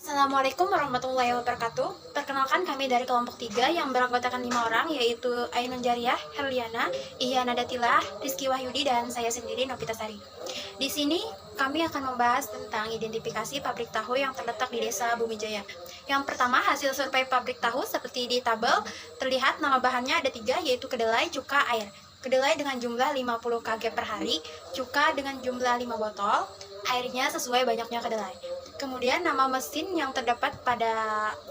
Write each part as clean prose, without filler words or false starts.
Assalamualaikum warahmatullahi wabarakatuh. Perkenalkan kami dari kelompok 3 yang beranggotakan 5 orang, yaitu Ainun Jariah, Herliana, Iyana Datilah, Rizky Wahyudi, dan saya sendiri Novita Sari. Di sini kami akan membahas tentang identifikasi pabrik tahu yang terletak di Desa Bumijaya. Yang pertama, hasil survei pabrik tahu seperti di tabel terlihat nama bahannya ada 3, yaitu kedelai, cuka, air. Kedelai dengan jumlah 50 kg per hari, cuka dengan jumlah 5 botol, airnya sesuai banyaknya kedelai. Kemudian nama mesin yang terdapat pada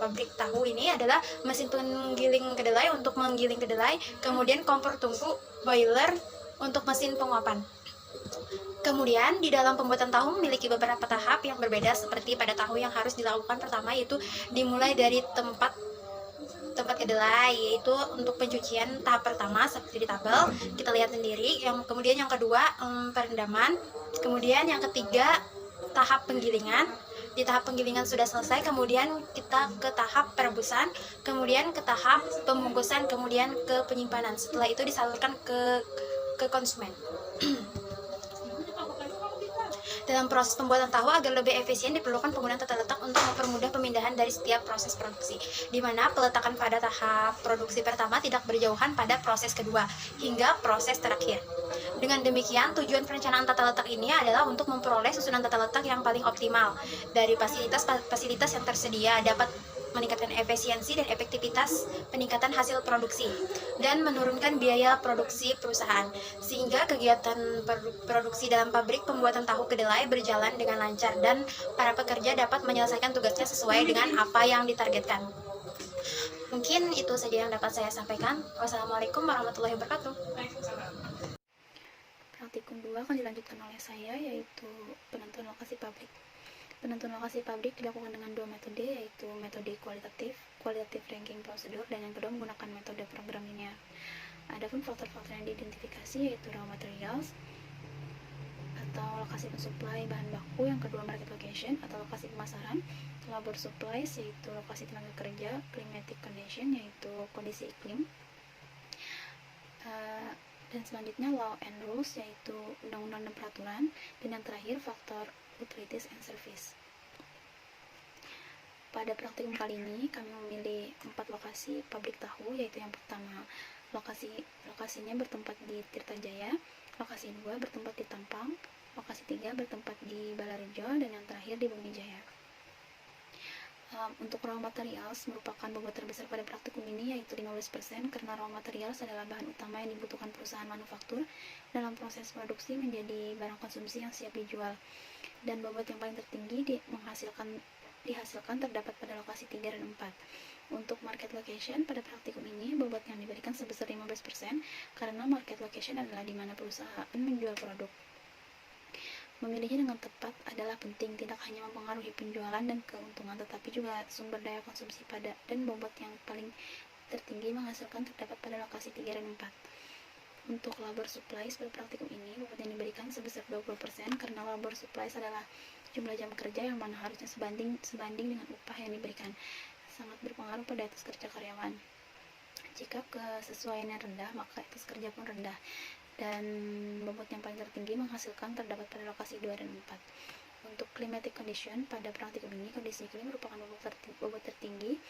pabrik tahu ini adalah mesin penggiling kedelai untuk menggiling kedelai, kemudian kompor tungku, boiler untuk mesin penguapan. Kemudian di dalam pembuatan tahu memiliki beberapa tahap yang berbeda seperti pada tahu yang harus dilakukan pertama, yaitu dimulai dari tempat kedelai, yaitu untuk pencucian tahap pertama seperti di tabel kita lihat sendiri. Kemudian yang kedua perendaman, kemudian yang ketiga tahap penggilingan. Di tahap penggilingan sudah selesai, kemudian kita ke tahap perebusan, kemudian ke tahap pembungkusan, kemudian ke penyimpanan. Setelah itu disalurkan ke konsumen. Dalam proses pembuatan tahu agar lebih efisien diperlukan penggunaan tata letak untuk mempermudah pemindahan dari setiap proses produksi, di mana peletakan pada tahap produksi pertama tidak berjauhan pada proses kedua hingga proses terakhir. Dengan demikian, tujuan perencanaan tata letak ini adalah untuk memperoleh susunan tata letak yang paling optimal dari fasilitas yang tersedia, dapat meningkatkan efisiensi dan efektivitas peningkatan hasil produksi, dan menurunkan biaya produksi perusahaan, sehingga kegiatan produksi dalam pabrik pembuatan tahu kedelai berjalan dengan lancar dan para pekerja dapat menyelesaikan tugasnya sesuai dengan apa yang ditargetkan. Mungkin itu saja yang dapat saya sampaikan. Wassalamualaikum warahmatullahi wabarakatuh. Praktikum 2 akan dilanjutkan oleh saya, yaitu penentuan lokasi pabrik. Penentuan lokasi pabrik dilakukan dengan 2 metode, yaitu metode qualitative ranking procedure, dan yang kedua menggunakan metode program linear. Adapun faktor-faktor yang diidentifikasi yaitu raw materials atau lokasi pensuplai bahan baku, yang kedua market location atau lokasi pemasaran, labor supplies yaitu lokasi tenaga kerja, climatic condition yaitu kondisi iklim, dan selanjutnya law and rules yaitu undang-undang dan peraturan, dan yang terakhir faktor utilities and service. Pada praktikum kali ini kami memilih 4 lokasi pabrik tahu, yaitu yang pertama lokasinya bertempat di Tirtajaya, lokasi 2 bertempat di Tampang, lokasi 3 bertempat di Balarejo, dan yang terakhir di Bumijaya. Untuk raw materials merupakan bobot terbesar pada praktikum ini, yaitu 15%, karena raw materials adalah bahan utama yang dibutuhkan perusahaan manufaktur dalam proses produksi menjadi barang konsumsi yang siap dijual, dan bobot yang paling tertinggi dihasilkan terdapat pada lokasi 3 dan 4. Untuk market location pada praktikum ini bobot yang diberikan sebesar 15%, karena market location adalah di mana perusahaan menjual produk. Memilihnya dengan tepat adalah penting, tidak hanya mempengaruhi penjualan dan keuntungan, tetapi juga sumber daya konsumsi dan bobot yang paling tertinggi menghasilkan terdapat pada lokasi 3 dan 4. Untuk labor supplies pada praktikum ini, bobot yang diberikan sebesar 20%, karena labor supplies adalah jumlah jam kerja yang mana harusnya sebanding dengan upah yang diberikan, sangat berpengaruh pada etos kerja karyawan. Jika kesesuaiannya rendah, maka etos kerja pun rendah, dan bobot yang paling tertinggi menghasilkan terdapat pada lokasi 2 dan 4. Untuk climatic condition pada praktikum ini, kondisi iklim merupakan bobot tertinggi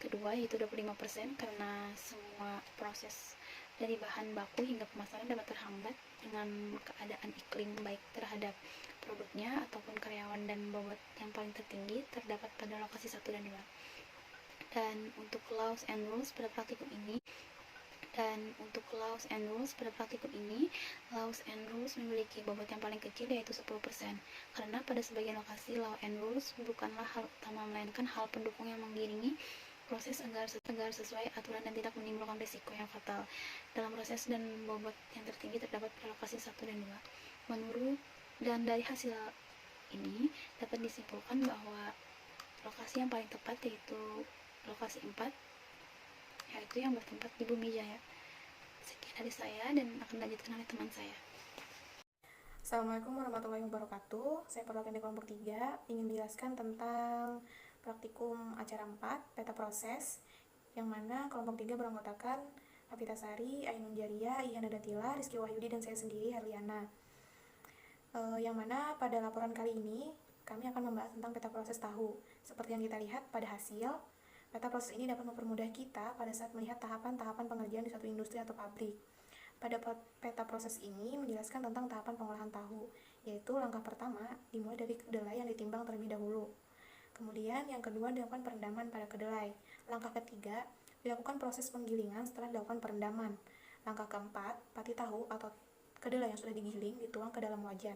kedua, yaitu 25%, karena semua proses dari bahan baku hingga pemasaran dapat terhambat dengan keadaan iklim baik terhadap produknya ataupun karyawan, dan bobot yang paling tertinggi terdapat pada lokasi 1 dan 2. Dan untuk laws and rules pada praktikum ini, laws and rules memiliki bobot yang paling kecil, yaitu 10%, karena pada sebagian lokasi law and rules bukanlah hal utama, melainkan hal pendukung yang mengiringi proses agar sesuai aturan dan tidak menimbulkan risiko yang fatal dalam proses, dan bobot yang tertinggi terdapat pada lokasi 1 dan 2. Dan dari hasil ini dapat disimpulkan bahwa lokasi yang paling tepat yaitu lokasi 4, yaitu yang bertempat di Bumijaya. Sekian dari saya, dan akan dilanjutkan oleh teman saya. Assalamualaikum warahmatullahi wabarakatuh. Saya perwakilan kelompok 3 ingin menjelaskan tentang praktikum acara 4, peta proses, yang mana kelompok 3 beranggotakan Novita Sari, Ainun Jariah, Iyana Datilah, Rizky Wahyudi, dan saya sendiri, Herliana. Yang mana pada laporan kali ini kami akan membahas tentang peta proses tahu. Seperti yang kita lihat pada hasil, peta proses ini dapat mempermudah kita pada saat melihat tahapan-tahapan pengerjaan di suatu industri atau pabrik. Pada peta proses ini menjelaskan tentang tahapan pengolahan tahu, yaitu langkah pertama dimulai dari kedelai yang ditimbang terlebih dahulu. Kemudian yang kedua dilakukan perendaman pada kedelai. Langkah ketiga dilakukan proses penggilingan setelah dilakukan perendaman. Langkah keempat, pati tahu atau kedelai yang sudah digiling dituang ke dalam wajan.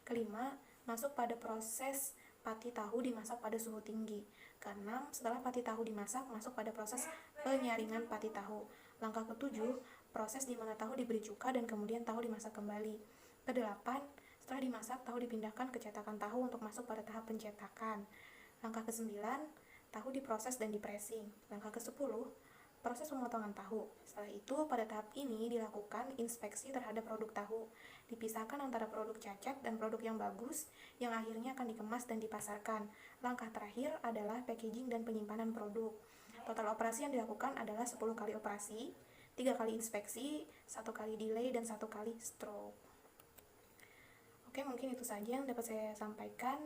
Kelima, masuk pada proses pati tahu dimasak pada suhu tinggi. Keenam, setelah pati tahu dimasak, masuk pada proses penyaringan pati tahu. Langkah ketujuh, proses di mana tahu diberi cuka dan kemudian tahu dimasak kembali. Kedelapan, setelah dimasak, tahu dipindahkan ke cetakan tahu untuk masuk pada tahap pencetakan. Langkah ke-9, tahu diproses dan dipressing. Langkah ke-10, proses pemotongan tahu. Setelah itu, pada tahap ini dilakukan inspeksi terhadap produk tahu. Dipisahkan antara produk cacat dan produk yang bagus, yang akhirnya akan dikemas dan dipasarkan. Langkah terakhir adalah packaging dan penyimpanan produk. Total operasi yang dilakukan adalah 10 kali operasi, 3 kali inspeksi, 1 kali delay, dan 1 kali stroke. Oke, mungkin itu saja yang dapat saya sampaikan.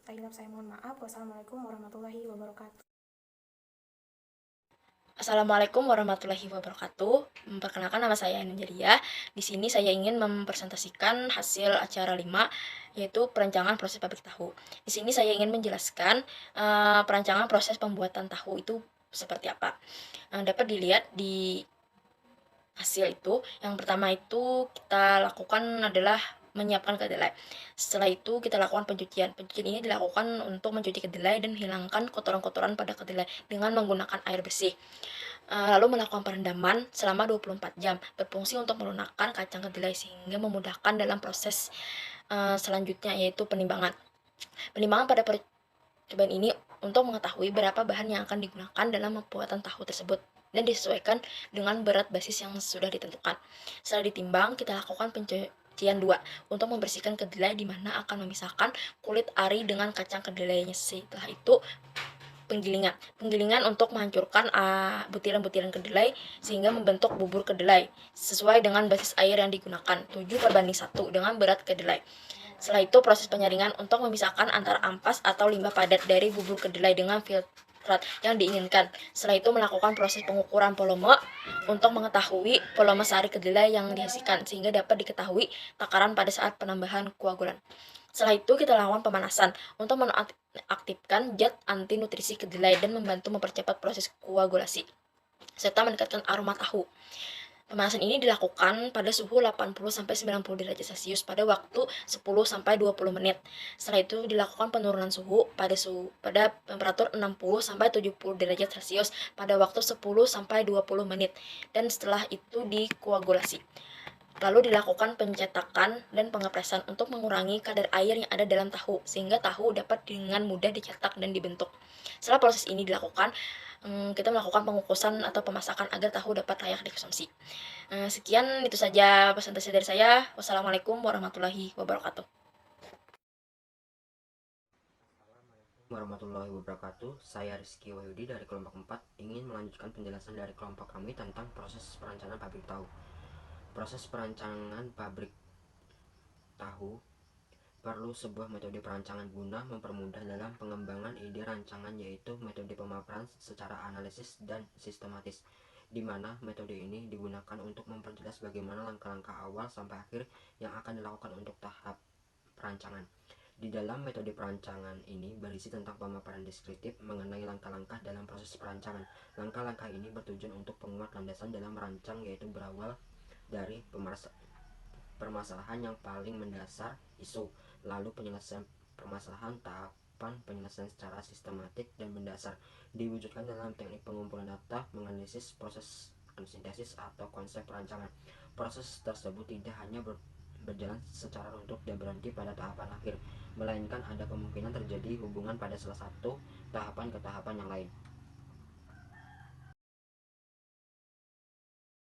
Saya mohon maaf. Wassalamualaikum warahmatullahi wabarakatuh. Assalamualaikum warahmatullahi wabarakatuh. Perkenalkan, nama saya Ainun Jariah. Di sini saya ingin mempresentasikan hasil acara 5, yaitu perancangan proses pabrik tahu. Di sini saya ingin menjelaskan perancangan proses pembuatan tahu itu seperti apa. Dapat dilihat di hasil itu. Yang pertama itu kita lakukan adalah menyiapkan kedelai. Setelah itu kita lakukan pencucian. Pencucian ini dilakukan untuk mencuci kedelai dan menghilangkan kotoran-kotoran pada kedelai dengan menggunakan air bersih. Lalu melakukan perendaman selama 24 jam, berfungsi untuk melunakkan kacang kedelai sehingga memudahkan dalam proses selanjutnya, yaitu penimbangan. Penimbangan pada percobaan ini untuk mengetahui berapa bahan yang akan digunakan dalam pembuatan tahu tersebut dan disesuaikan dengan berat basis yang sudah ditentukan. Setelah ditimbang, kita lakukan pencucian 2 untuk membersihkan kedelai, di mana akan memisahkan kulit ari dengan kacang kedelainya. Setelah itu penggilingan untuk menghancurkan butiran-butiran kedelai sehingga membentuk bubur kedelai sesuai dengan basis air yang digunakan 7:1 dengan berat kedelai. Setelah itu proses penyaringan untuk memisahkan antara ampas atau limbah padat dari bubur kedelai dengan filtrat yang diinginkan. Setelah itu melakukan proses pengukuran volume untuk mengetahui volume sari kedelai yang dihasilkan sehingga dapat diketahui takaran pada saat penambahan koagulan. Setelah itu kita lakukan pemanasan untuk menonaktifkan zat anti nutrisi kedelai dan membantu mempercepat proses koagulasi serta meningkatkan aroma tahu. Pemanasan ini dilakukan pada suhu 80-90 derajat Celcius pada waktu 10-20 menit. Setelah itu dilakukan penurunan suhu pada temperatur 60-70 derajat Celcius pada waktu 10-20 menit, dan setelah itu dikoagulasi. Lalu dilakukan pencetakan dan pengepresan untuk mengurangi kadar air yang ada dalam tahu sehingga tahu dapat dengan mudah dicetak dan dibentuk. Setelah proses ini dilakukan, kita melakukan pengukusan atau pemasakan agar tahu dapat layak dikonsumsi. Sekian, itu saja presentasi dari saya. Wassalamualaikum warahmatullahi wabarakatuh. Warahmatullahi wabarakatuh. Saya Rizky Wahyudi dari kelompok 4 ingin melanjutkan penjelasan dari kelompok kami tentang proses perancangan pabrik tahu. Proses perancangan pabrik tahu perlu sebuah metode perancangan guna mempermudah dalam pengembangan ide rancangan, yaitu metode pemaparan secara analisis dan sistematis, di mana metode ini digunakan untuk memperjelas bagaimana langkah-langkah awal sampai akhir yang akan dilakukan untuk tahap perancangan. Di dalam metode perancangan ini berisi tentang pemaparan deskriptif mengenai langkah-langkah dalam proses perancangan. Langkah-langkah ini bertujuan untuk penguat landasan dalam merancang, yaitu berawal dari permasalahan yang paling mendasar, isu, lalu penyelesaian permasalahan, tahapan penyelesaian secara sistematik dan mendasar, diwujudkan dalam teknik pengumpulan data, menganalisis, proses sintesis atau konsep perancangan. Proses tersebut tidak hanya berjalan secara runtuh dan berhenti pada tahapan akhir, melainkan ada kemungkinan terjadi hubungan pada salah satu tahapan ke tahapan yang lain.